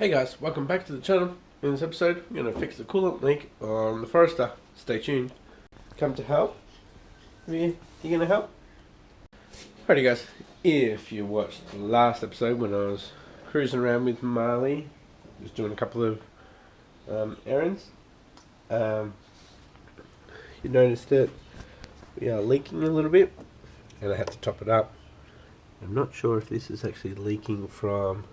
Hey guys, welcome back to the channel. In this episode, I'm going to fix the coolant leak on the Forester. Stay tuned. Come to help? You going to help? Alrighty guys, if you watched the last episode when I was cruising around with Marley, just doing a couple of errands, you noticed that we are leaking a little bit and I had to top it up. I'm not sure if this is actually leaking from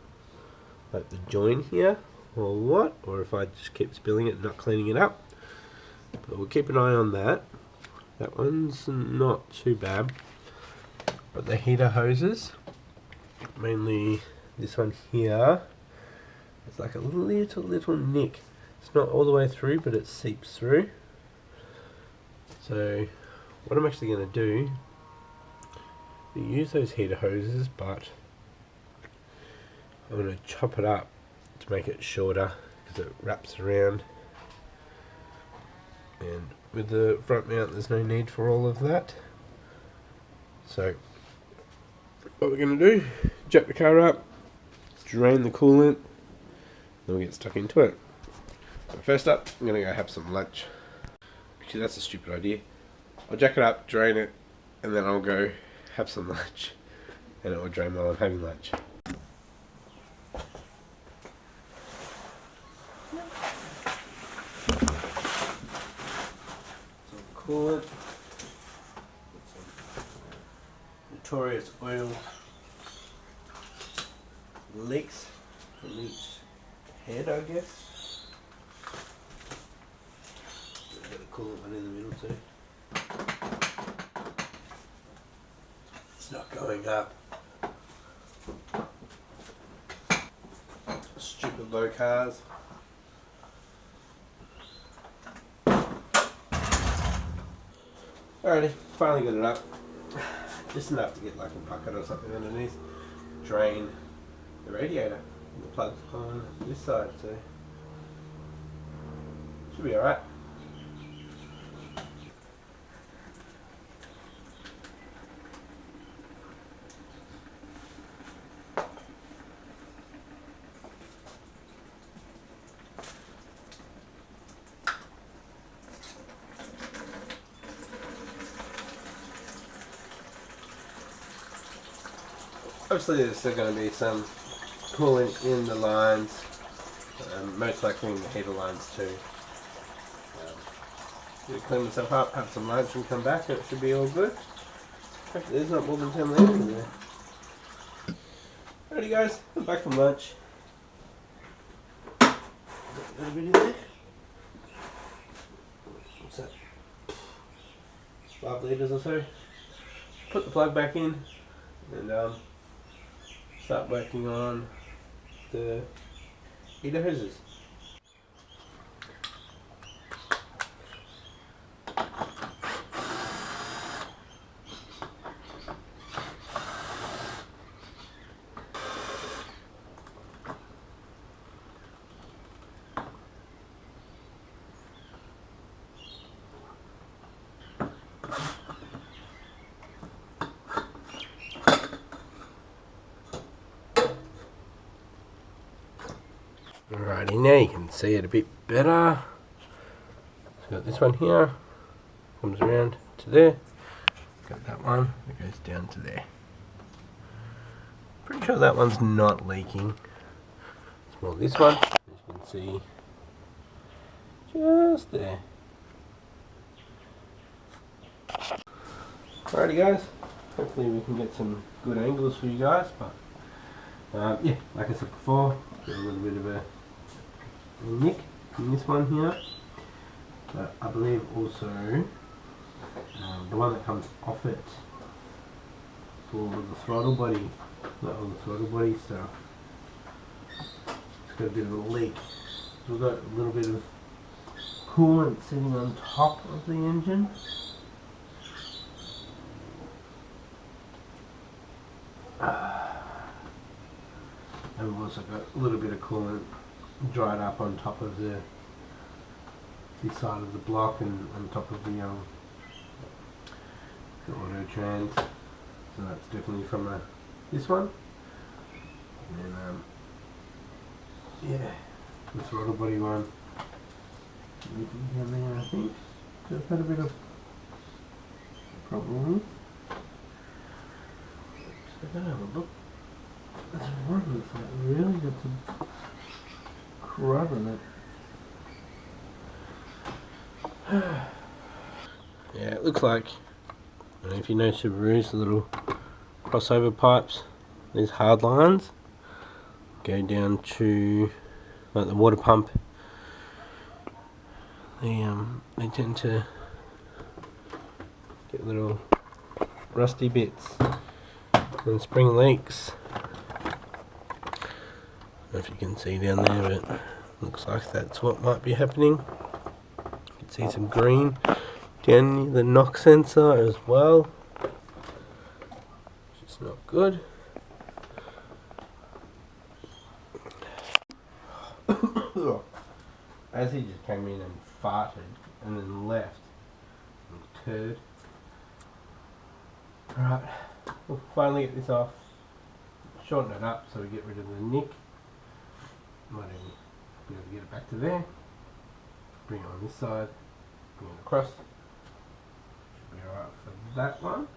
like the join here or what, or if I just keep spilling it and not cleaning it up, but we'll keep an eye on that. That one's not too bad, but the heater hoses, mainly this one here, it's like a little nick. It's not all the way through, but it seeps through. So what I'm actually going to do, use those heater hoses, but I'm going to chop it up to make it shorter because it wraps around, and with the front mount there's no need for all of that. So what we're going to do, jack the car up, drain the coolant, then we get stuck into it. But first up, I'm going to go have some lunch. Actually, that's a stupid idea. I'll jack it up, drain it, and then I'll go have some lunch, and it will drain while I'm having lunch. Coolant, notorious oil leaks from each head, I guess. Got a coolant one in the middle too. It's not going up. Stupid low cars. Alrighty, finally got it up. Just enough to get like a bucket or something underneath. Drain the radiator. And the plug's on this side, so should be alright. Obviously there's still going to be some coolant in the lines, most likely in the heater lines too. Clean myself up, have some lunch and come back and it should be all good. Actually, there's not more than 10 litres in there. Alrighty guys, I'm back from lunch. Got a little bit in there. What's that? 5 litres or so. Put the plug back in and start working on the heater hoses. Alrighty, now you can see it a bit better. So got this one here, comes around to there. Got that one that goes down to there. Pretty sure that one's not leaking. It's more this one, as you can see, just there. Alrighty guys, hopefully we can get some good angles for you guys, but yeah, like I said before, got a little bit of a nick in this one here, but I believe also the one that comes off it for the throttle body, not all the throttle body stuff, it's got a bit of a leak. So we've got a little bit of coolant sitting on top of the engine. And we've also got a little bit of coolant dried up on top of this side of the block and on top of the auto trans. So that's definitely from this one. And then Yeah, the throttle body one. Anything down there, I think. Just had a bit of problem. So I don't have a look. That's what it looks like. Really got some crud on it. Yeah, it looks like, I don't know if you know Subarus, the little crossover pipes, these hard lines go down to like the water pump. They tend to get little rusty bits and spring leaks. I don't know if you can see down there, but looks like that's what might be happening. You can see some green down near the knock sensor as well, which is not good. As he just came in and farted and then left, turd. Alright, we'll finally get this off, shorten it up so we get rid of the nick. Might even be able to get it back to there. Bring it on this side, bring it across. Should be alright for that one.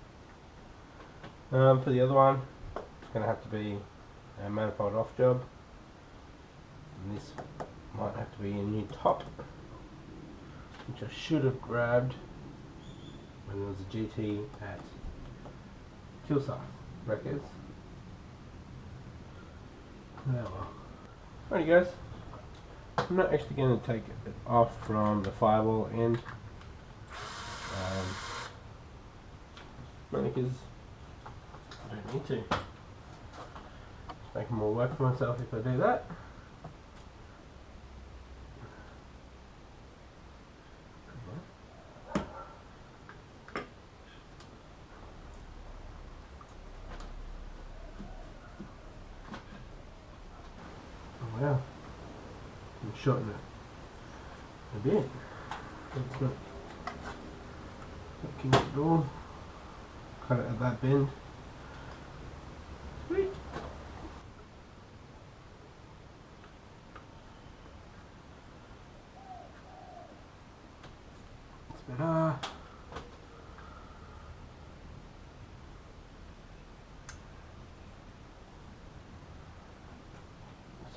For the other one, it's going to have to be a manifold off job. And this might have to be a new top, which I should have grabbed when there was a GT at Kilsar Records. Oh well. Alrighty guys, I'm not actually going to take it off from the firewall end, mainly because I don't need to. It's making more work for myself if I do that. Wow, I'm shorten it a bit. It's not king at all. Cut it at that bend. Sweet. It's better.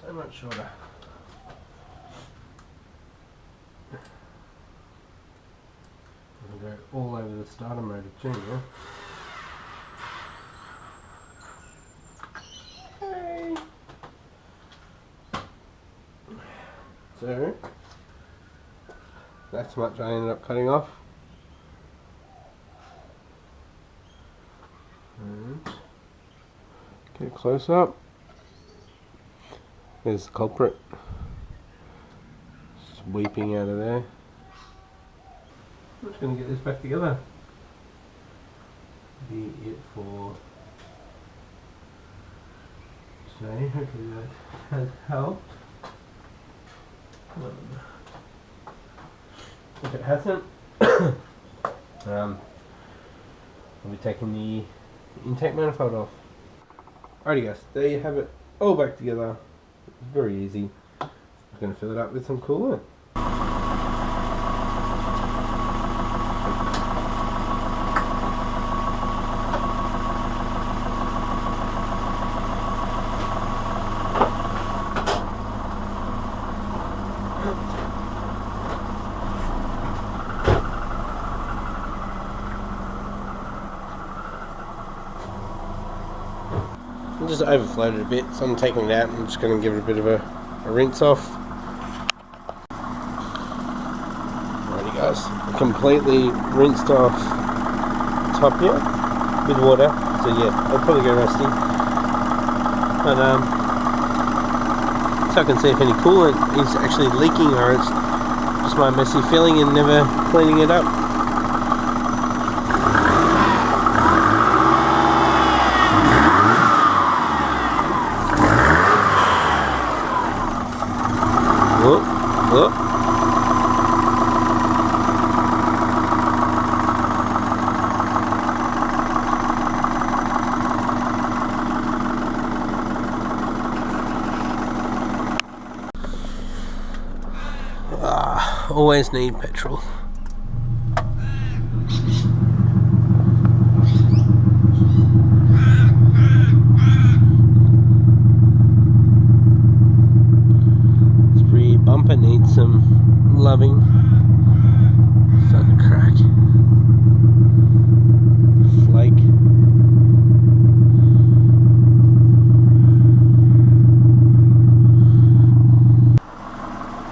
So much shorter. I'm going to go all over the starter motor too now. Hey! So, that's much I ended up cutting off. And get a close up. There's the culprit. Just weeping out of there. I'm just going to get this back together. Be it for today. Hopefully that has helped. If it hasn't, I'll be taking the intake manifold off. Alrighty guys, there you have it, all back together. It's very easy. I'm going to fill it up with some coolant. I just overflowed it a bit, so I'm taking it out and I'm just going to give it a bit of a rinse off. Alrighty guys, completely rinsed off top here with water, so yeah, I'll probably go rusty. But so I can see if any coolant is actually leaking or it's just my messy filling and never cleaning it up. Whoop. always need petrol. This rear bumper needs some loving. Starting to crack. Flake.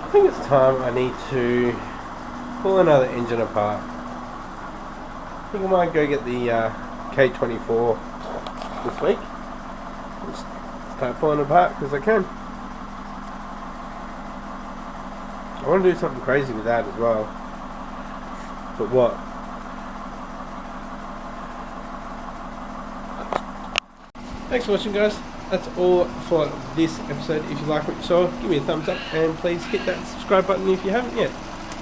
I think it's time I need to pull another engine apart. I think I might go get the K24 this week. Just start pulling it apart because I can. I want to do something crazy with that as well. But what? Thanks for watching, guys. That's all for this episode. If you like what you saw, give me a thumbs up and please hit that subscribe button if you haven't yet.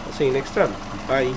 I'll see you next time. Bye.